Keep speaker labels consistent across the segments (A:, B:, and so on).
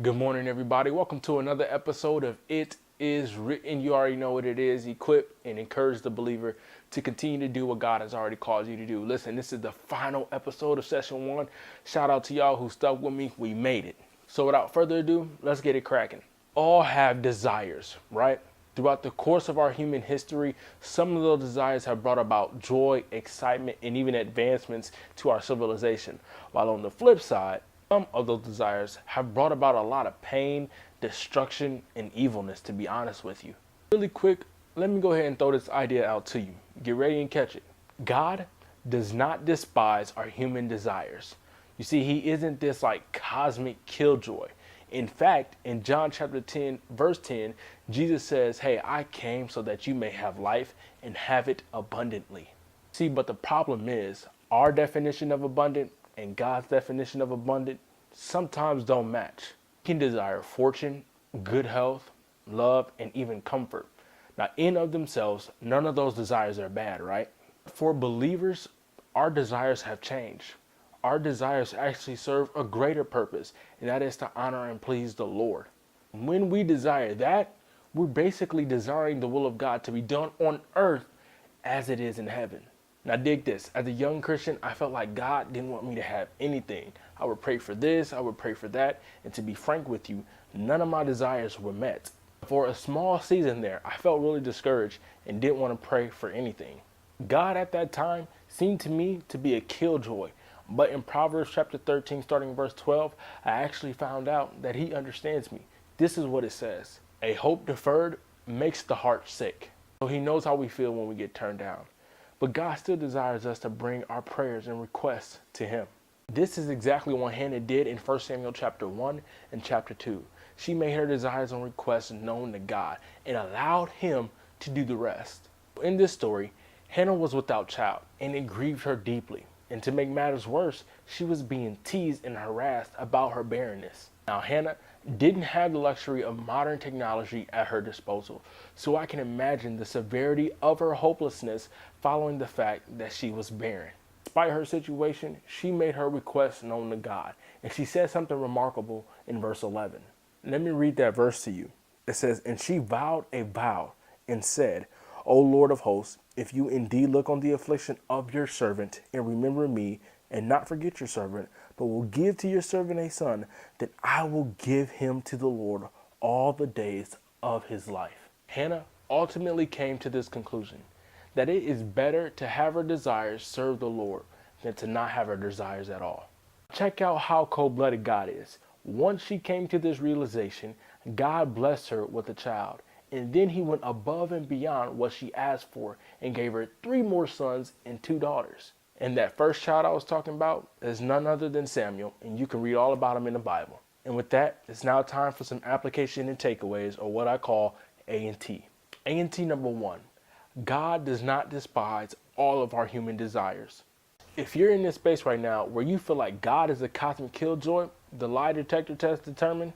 A: Good morning, everybody. Welcome to another episode of It Is Written. You already know what it is. Equip and encourage the believer to continue to do what God has already called you to do. Listen, this is the final episode of session one. Shout out to y'all who stuck with me. We made it. So without further ado, let's get it cracking. All have desires, right? Throughout the course of our human history, some of those desires have brought about joy, excitement, and even advancements to our civilization. While on the flip side, some of those desires have brought about a lot of pain, destruction, and evilness, to be honest with you. Really quick, let me go ahead and throw this idea out to you. Get ready and catch it. God does not despise our human desires. You see, he isn't this like cosmic killjoy. In fact, in John chapter 10, verse 10, Jesus says, "Hey, I came so that you may have life and have it abundantly." See, but the problem is our definition of abundant and God's definition of abundant sometimes don't match. We can desire fortune, good health, love, and even comfort. Now, in of themselves, none of those desires are bad, right? For believers, our desires have changed. Our desires actually serve a greater purpose, and that is to honor and please the Lord. When we desire that, we're basically desiring the will of God to be done on earth as it is in heaven. Now dig this, as a young Christian, I felt like God didn't want me to have anything. I would pray for this, I would pray for that, and to be frank with you, none of my desires were met. For a small season there, I felt really discouraged and didn't want to pray for anything. God at that time seemed to me to be a killjoy, but in Proverbs chapter 13, starting verse 12, I actually found out that he understands me. This is what it says: "A hope deferred makes the heart sick." So he knows how we feel when we get turned down. But God still desires us to bring our prayers and requests to him. This is exactly what Hannah did in 1 Samuel chapter 1 and chapter 2. She made her desires and requests known to God and allowed him to do the rest. In this story, Hannah was without child, and it grieved her deeply. And to make matters worse, she was being teased and harassed about her barrenness. Now, Hannah didn't have the luxury of modern technology at her disposal, so I can imagine the severity of her hopelessness following the fact that she was barren. Despite her situation, she made her request known to God, and she said something remarkable in verse 11. Let me read that verse to you. It says, "And she vowed a vow and said, O Lord of hosts, if you indeed look on the affliction of your servant and remember me, and not forget your servant, but will give to your servant a son, then I will give him to the Lord all the days of his life." Hannah ultimately came to this conclusion, that it is better to have her desires serve the Lord than to not have her desires at all. Check out how cold-blooded God is. Once she came to this realization, God blessed her with a child. And then he went above and beyond what she asked for and gave her 3 more sons and 2 daughters. And that first child I was talking about is none other than Samuel, and you can read all about him in the Bible. And with that, it's now time for some application and takeaways, or what I call A&T. A&T number 1, God does not despise all of our human desires. If you're in this space right now where you feel like God is a cosmic killjoy, the lie detector test determined,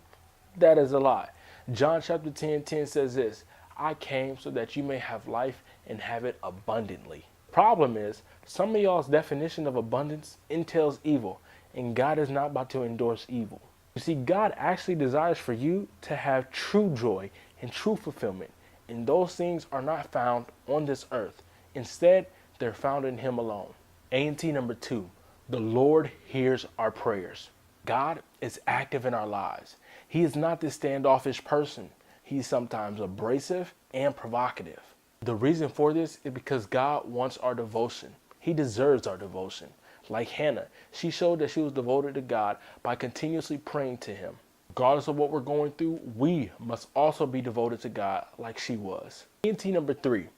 A: that is a lie. John chapter 10:10 says this: "I came so that you may have life and have it abundantly." Problem is, some of y'all's definition of abundance entails evil, and God is not about to endorse evil. You see, God actually desires for you to have true joy and true fulfillment, and those things are not found on this earth. Instead, they're found in him alone. A&T number 2, the Lord hears our prayers. God is active in our lives. He is not this standoffish person. He's sometimes abrasive and provocative. The reason for this is because God wants our devotion. He deserves our devotion. Like Hannah, she showed that she was devoted to God by continuously praying to him. Regardless of what we're going through, we must also be devoted to God like she was. A&T number 3,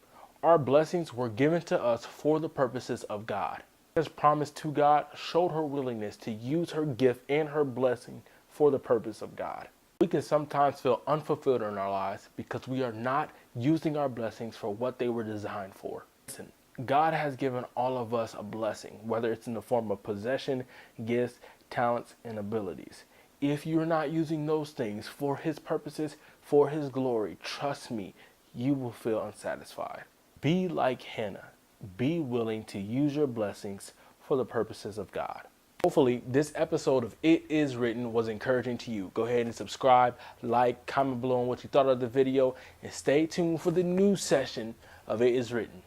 A: our blessings were given to us for the purposes of God. As promised to God, showed her willingness to use her gift and her blessing for the purpose of God. We can sometimes feel unfulfilled in our lives because we are not using our blessings for what they were designed for. Listen, God has given all of us a blessing, whether it's in the form of possession, gifts, talents, and abilities. If you're not using those things for his purposes, for his glory, trust me, you will feel unsatisfied. Be like Hannah. Be willing to use your blessings for the purposes of God. Hopefully, this episode of It Is Written was encouraging to you. Go ahead and subscribe, like, comment below on what you thought of the video, and stay tuned for the new session of It Is Written.